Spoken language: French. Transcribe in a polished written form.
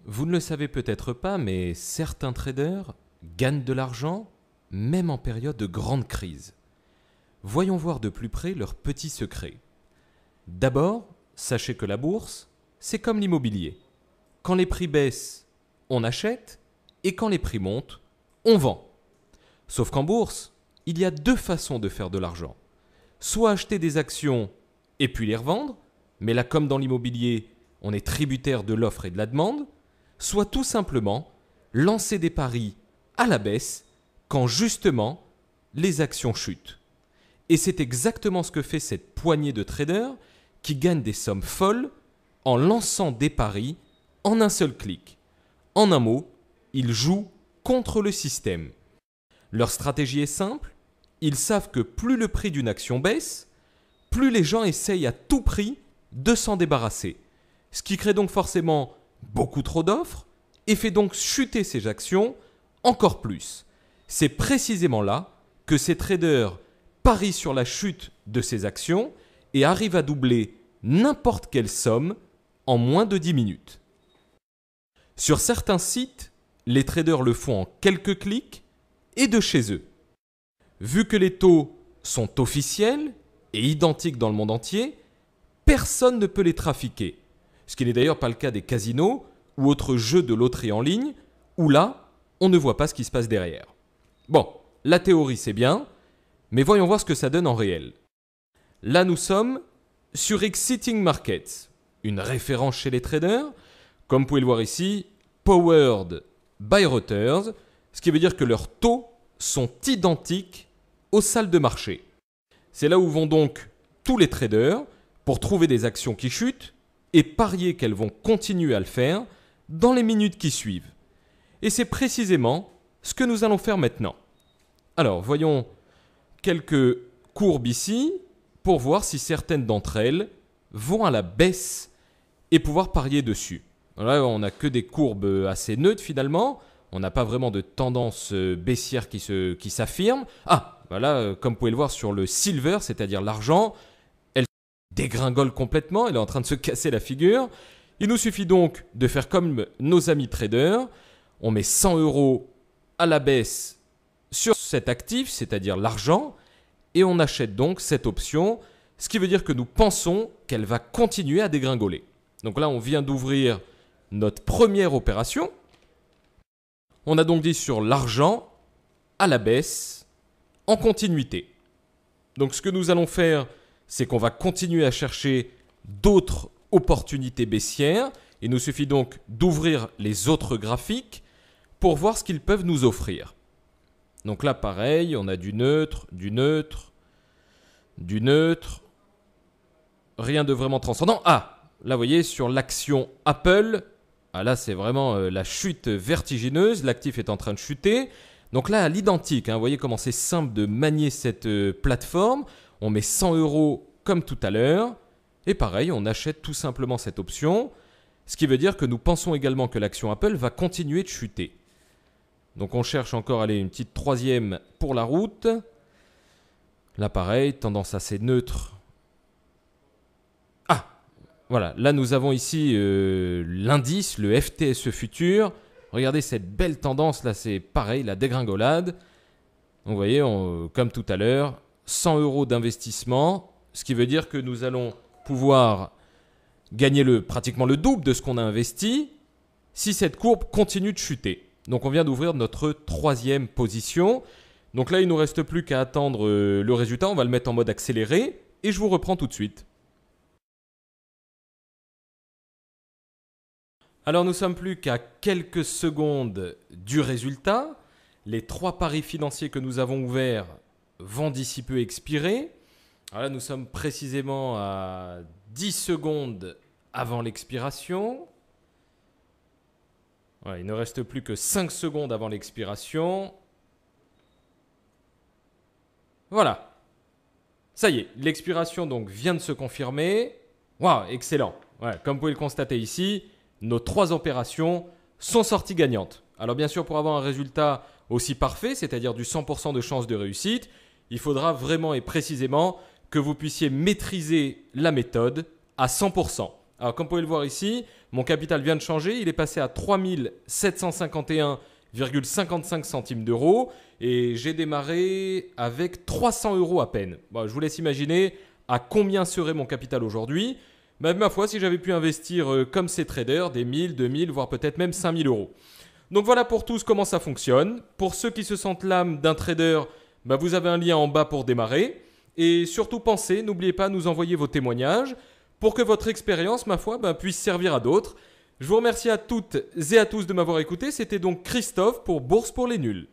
Vous ne le savez peut-être pas, mais certains traders gagnent de l'argent même en période de grande crise. Voyons voir de plus près leurs petits secrets. D'abord, sachez que la bourse, c'est comme l'immobilier. Quand les prix baissent, on achète, et quand les prix montent, on vend. Sauf qu'en bourse, il y a deux façons de faire de l'argent. Soit acheter des actions et puis les revendre, mais là comme dans l'immobilier, on est tributaire de l'offre et de la demande, soit tout simplement lancer des paris à la baisse quand justement les actions chutent. Et c'est exactement ce que fait cette poignée de traders qui gagnent des sommes folles en lançant des paris en un seul clic. En un mot, ils jouent contre le système. Leur stratégie est simple, ils savent que plus le prix d'une action baisse, plus les gens essayent à tout prix de s'en débarrasser. Ce qui crée donc forcément beaucoup trop d'offres et fait donc chuter ces actions encore plus. C'est précisément là que ces traders parient sur la chute de ces actions et arrivent à doubler n'importe quelle somme en moins de 10 minutes. Sur certains sites, les traders le font en quelques clics et de chez eux. Vu que les taux sont officiels et identiques dans le monde entier, personne ne peut les trafiquer. Ce qui n'est d'ailleurs pas le cas des casinos ou autres jeux de loterie en ligne, où là, on ne voit pas ce qui se passe derrière. Bon, la théorie c'est bien, mais voyons voir ce que ça donne en réel. Là, nous sommes sur Exciting Markets, une référence chez les traders, comme vous pouvez le voir ici, powered by Reuters, ce qui veut dire que leurs taux sont identiques aux salles de marché. C'est là où vont donc tous les traders pour trouver des actions qui chutent et parier qu'elles vont continuer à le faire dans les minutes qui suivent. Et c'est précisément ce que nous allons faire maintenant. Alors, voyons quelques courbes ici pour voir si certaines d'entre elles vont à la baisse et pouvoir parier dessus. Là, on n'a que des courbes assez neutres finalement. On n'a pas vraiment de tendance baissière qui s'affirme. Ah, voilà, comme vous pouvez le voir sur le silver, c'est-à-dire l'argent, elle dégringole complètement, elle est en train de se casser la figure. Il nous suffit donc de faire comme nos amis traders. On met 100 € à la baisse sur cet actif, c'est-à-dire l'argent, et on achète donc cette option, ce qui veut dire que nous pensons qu'elle va continuer à dégringoler. Donc là, on vient d'ouvrir notre première opération. On a donc dit sur l'argent à la baisse en continuité. Donc ce que nous allons faire, c'est qu'on va continuer à chercher d'autres opportunités baissières. Il nous suffit donc d'ouvrir les autres graphiques pour voir ce qu'ils peuvent nous offrir. Donc là, pareil, on a du neutre, du neutre, du neutre. Rien de vraiment transcendant. Ah, là, vous voyez, sur l'action Apple, ah là, c'est vraiment la chute vertigineuse. L'actif est en train de chuter. Donc là, à l'identique, vous voyez comment c'est simple de manier cette plateforme. On met 100 € comme tout à l'heure. Et pareil, on achète tout simplement cette option. Ce qui veut dire que nous pensons également que l'action Apple va continuer de chuter. Donc on cherche encore une petite troisième pour la route. Là, pareil, tendance assez neutre. Ah, voilà, là nous avons ici l'indice, le FTSE Futur. Regardez cette belle tendance, là c'est pareil, la dégringolade. Donc vous voyez, comme tout à l'heure, 100 € d'investissement, ce qui veut dire que nous allons pouvoir gagner pratiquement le double de ce qu'on a investi si cette courbe continue de chuter. Donc on vient d'ouvrir notre troisième position. Donc là, il ne nous reste plus qu'à attendre le résultat. On va le mettre en mode accéléré et je vous reprends tout de suite. Alors nous sommes plus qu'à quelques secondes du résultat. Les 3 paris financiers que nous avons ouverts vont d'ici peu expirer. Alors là, nous sommes précisément à 10 secondes avant l'expiration. Voilà, il ne reste plus que 5 secondes avant l'expiration. Voilà. Ça y est, l'expiration donc vient de se confirmer. Waouh, excellent. Ouais, comme vous pouvez le constater ici, nos 3 opérations sont sorties gagnantes. Alors bien sûr, pour avoir un résultat aussi parfait, c'est-à-dire du 100% de chance de réussite, il faudra vraiment et précisément que vous puissiez maîtriser la méthode à 100%. Alors comme vous pouvez le voir ici, mon capital vient de changer, il est passé à 3 751,55 centimes d'euros et j'ai démarré avec 300 euros à peine. Bon, je vous laisse imaginer à combien serait mon capital aujourd'hui. Ma foi, si j'avais pu investir comme ces traders, des 1000, 2000, voire peut-être même 5000 euros. Donc voilà pour tous comment ça fonctionne. Pour ceux qui se sentent l'âme d'un trader, vous avez un lien en bas pour démarrer. Et surtout pensez, n'oubliez pas de nous envoyer vos témoignages pour que votre expérience, ma foi, puisse servir à d'autres. Je vous remercie à toutes et à tous de m'avoir écouté. C'était donc Christophe pour Bourse pour les nuls.